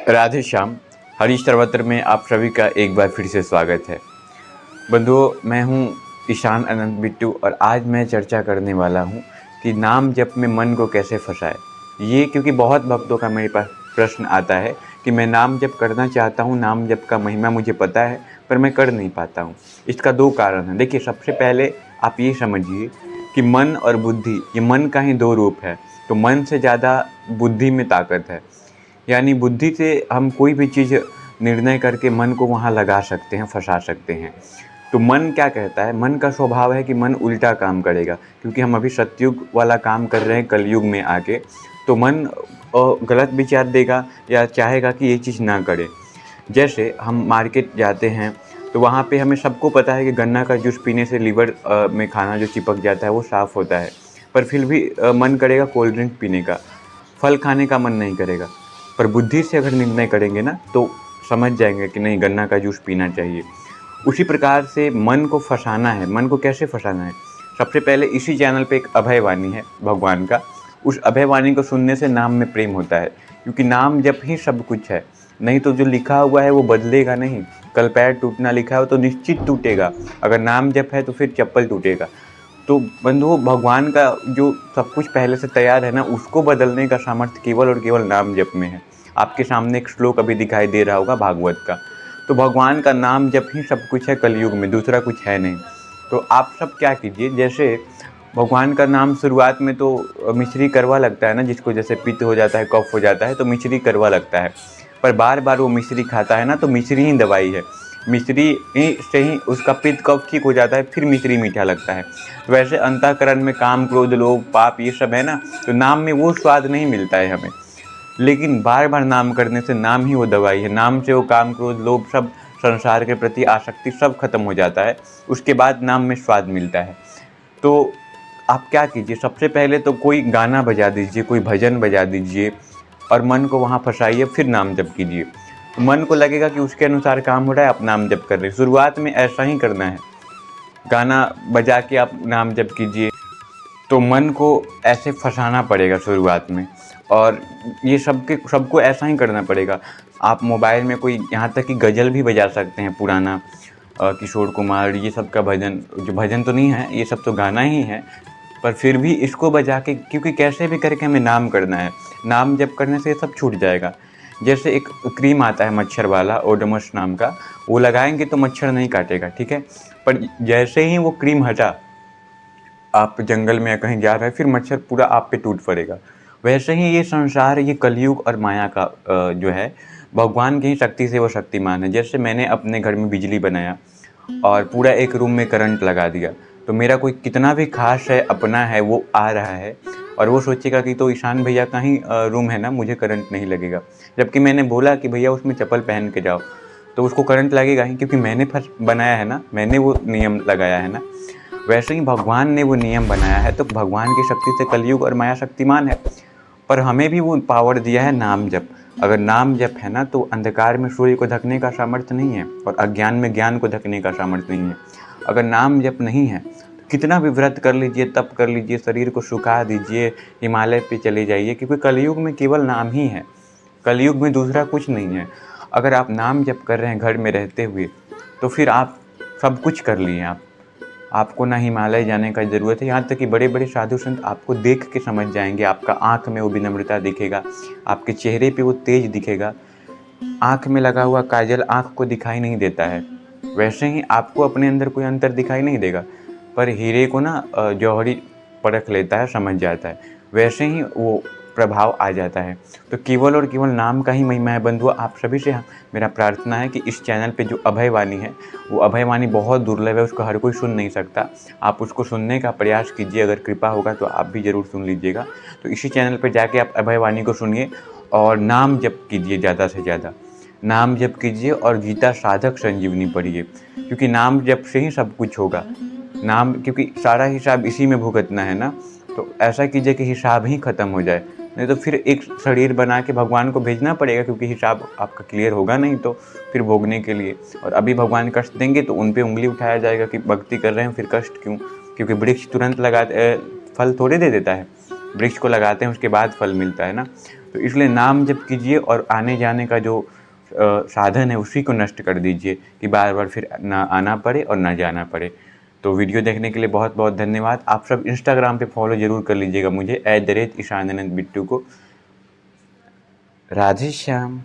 राधे श्याम। हरीश सर्वत्र में आप सभी का एक बार फिर से स्वागत है। बंधुओं, मैं हूं ईशान अनंत बिट्टू और आज मैं चर्चा करने वाला हूं कि नाम जप में मन को कैसे फंसाए। ये क्योंकि बहुत भक्तों का मेरे पास प्रश्न आता है कि मैं नाम जप करना चाहता हूं, नाम जप का महिमा मुझे पता है पर मैं कर नहीं पाता हूं। इसका दो कारण हैं। देखिए, सबसे पहले आप ये समझिए कि मन और बुद्धि, ये मन का ही दो रूप है। तो मन से ज़्यादा बुद्धि में ताकत है। यानी बुद्धि से हम कोई भी चीज़ निर्णय करके मन को वहाँ लगा सकते हैं, फंसा सकते हैं। तो मन क्या कहता है? मन का स्वभाव है कि मन उल्टा काम करेगा, क्योंकि हम अभी सतयुग वाला काम कर रहे हैं कलयुग में आके। तो मन गलत विचार देगा या चाहेगा कि ये चीज़ ना करे। जैसे हम मार्केट जाते हैं तो वहाँ पे हमें सबको पता है कि गन्ना का जूस पीने से लीवर में खाना जो चिपक जाता है वो साफ़ होता है, पर फिर भी मन करेगा कोल्ड ड्रिंक पीने का, फल खाने का मन नहीं करेगा। पर बुद्धि से अगर निर्णय करेंगे ना तो समझ जाएंगे कि नहीं, गन्ना का जूस पीना चाहिए। उसी प्रकार से मन को फंसाना है। मन को कैसे फंसाना है? सबसे पहले इसी चैनल पे एक अभय वाणी है भगवान का। उस अभय वाणी को सुनने से नाम में प्रेम होता है, क्योंकि नाम जप ही सब कुछ है। नहीं तो जो लिखा हुआ है वो बदलेगा नहीं। कल पैर टूटना लिखा हो तो निश्चित टूटेगा, अगर नाम जप है तो फिर चप्पल टूटेगा। तो बंधुओं, भगवान का जो सब कुछ पहले से तैयार है ना, उसको बदलने का सामर्थ्य केवल और केवल नाम जप में है। आपके सामने एक श्लोक अभी दिखाई दे रहा होगा भागवत का। तो भगवान का नाम जप ही सब कुछ है कलयुग में, दूसरा कुछ है नहीं। तो आप सब क्या कीजिए, जैसे भगवान का नाम शुरुआत में तो मिश्री कड़वा लगता है ना, जिसको जैसे पित्त हो जाता है, कफ हो जाता है तो मिश्री कड़वा लगता है। पर बार बार वो मिश्री खाता है ना तो मिश्री ही दवाई है। मिश्री से ही उसका पित्त कफ ठीक हो जाता है, फिर मिश्री मीठा लगता है। तो वैसे अंतःकरण में काम, क्रोध, लोभ, पाप ये सब है ना, तो नाम में वो स्वाद नहीं मिलता है हमें। लेकिन बार बार नाम करने से नाम ही वो दवाई है। नाम से वो काम, क्रोध, लोभ, सब संसार के प्रति आसक्ति सब खत्म हो जाता है। उसके बाद नाम में स्वाद मिलता है। तो आप क्या कीजिए, सबसे पहले तो कोई गाना बजा दीजिए, कोई भजन बजा दीजिए और मन को वहाँ फंसाइए, फिर नाम जप कीजिए। तो मन को लगेगा कि उसके अनुसार काम हो रहा है, आप नाम जप कर रहे हैं। शुरुआत में ऐसा ही करना है, गाना बजा के आप नाम जप कीजिए। तो मन को ऐसे फंसाना पड़ेगा शुरुआत में, और ये सबको ऐसा ही करना पड़ेगा। आप मोबाइल में कोई, यहाँ तक कि गज़ल भी बजा सकते हैं पुराना, किशोर कुमार, ये सब का भजन, जो भजन तो नहीं है, ये सब तो गाना ही है, पर फिर भी इसको बजा के, क्योंकि कैसे भी करके हमें नाम करना है। नाम जप करने से ये सब छूट जाएगा। जैसे एक क्रीम आता है मच्छर वाला, ओडोमस नाम का, वो लगाएंगे तो मच्छर नहीं काटेगा, ठीक है। पर जैसे ही वो क्रीम हटा, आप जंगल में या कहीं जा रहे हैं, फिर मच्छर पूरा आप पे टूट पड़ेगा। वैसे ही ये संसार, ये कलयुग और माया का जो है, भगवान की ही शक्ति से वो शक्तिमान है। जैसे मैंने अपने घर में बिजली बनाया और पूरा एक रूम में करंट लगा दिया, तो मेरा कोई कितना भी खास है, अपना है, वो आ रहा है और वो सोचेगा कि तो ईशान भैया का ही रूम है ना, मुझे करंट नहीं लगेगा। जबकि मैंने बोला कि भैया उसमें चप्पल पहन के जाओ, तो उसको करंट लगेगा ही, क्योंकि मैंने फर्स्ट बनाया है ना, मैंने वो नियम लगाया है ना। वैसे ही भगवान ने वो नियम बनाया है, तो भगवान की शक्ति से कलयुग और माया शक्तिमान है। पर हमें भी वो पावर दिया है नाम जप। अगर नाम जप है ना, तो अंधकार में सूर्य को ढकने का सामर्थ्य नहीं है और अज्ञान में ज्ञान को ढकने का सामर्थ्य नहीं है। अगर नाम जप नहीं है तो कितना भी व्रत कर लीजिए, तप कर लीजिए, शरीर को सुखा दीजिए, हिमालय पे चले जाइए, क्योंकि कलयुग में केवल नाम ही है। कलयुग में दूसरा कुछ नहीं है। अगर आप नाम जप कर रहे हैं घर में रहते हुए, तो फिर आप सब कुछ कर लिए। आपको ना हिमालय जाने का ज़रूरत है। यहाँ तक कि बड़े बड़े साधु संत आपको देख के समझ जाएंगे। आपका आँख में वो विनम्रता दिखेगा, आपके चेहरे पे वो तेज दिखेगा। आँख में लगा हुआ काजल आँख को दिखाई नहीं देता है, वैसे ही आपको अपने अंदर कोई अंतर दिखाई नहीं देगा। पर हीरे को ना जौहरी परख लेता है, समझ जाता है, वैसे ही वो प्रभाव आ जाता है। तो केवल और केवल नाम का ही महिमा है। बंधुओं, आप सभी से मेरा प्रार्थना है कि इस चैनल पे जो अभय वाणी है, वो अभय वाणी बहुत दुर्लभ है, उसको हर कोई सुन नहीं सकता। आप उसको सुनने का प्रयास कीजिए, अगर कृपा होगा तो आप भी ज़रूर सुन लीजिएगा। तो इसी चैनल पर जाके आप अभय वाणी को सुनिए और नाम जप कीजिए, ज़्यादा से ज़्यादा नाम जप कीजिए और गीता साधक संजीवनी पढ़िए, क्योंकि नाम जप से ही सब कुछ होगा। नाम, क्योंकि सारा हिसाब इसी में भुगतना है ना, तो ऐसा कीजिए कि हिसाब ही ख़त्म हो जाए। नहीं तो फिर एक शरीर बना के भगवान को भेजना पड़ेगा, क्योंकि हिसाब आपका क्लियर होगा नहीं तो फिर भोगने के लिए। और अभी भगवान कष्ट देंगे तो उन पे उंगली उठाया जाएगा कि भक्ति कर रहे हैं फिर कष्ट क्यों। क्योंकि वृक्ष तुरंत फल थोड़े दे देता है, वृक्ष को लगाते हैं उसके बाद फल मिलता है ना। तो इसलिए नाम जप कीजिए और आने जाने का जो साधन है उसी को नष्ट कर दीजिए कि बार बार फिर ना आना पड़े और ना जाना पड़े। तो वीडियो देखने के लिए बहुत बहुत धन्यवाद। आप सब इंस्टाग्राम पे फॉलो ज़रूर कर लीजिएगा मुझे @ईशान अनंत बिट्टू को। राधे श्याम।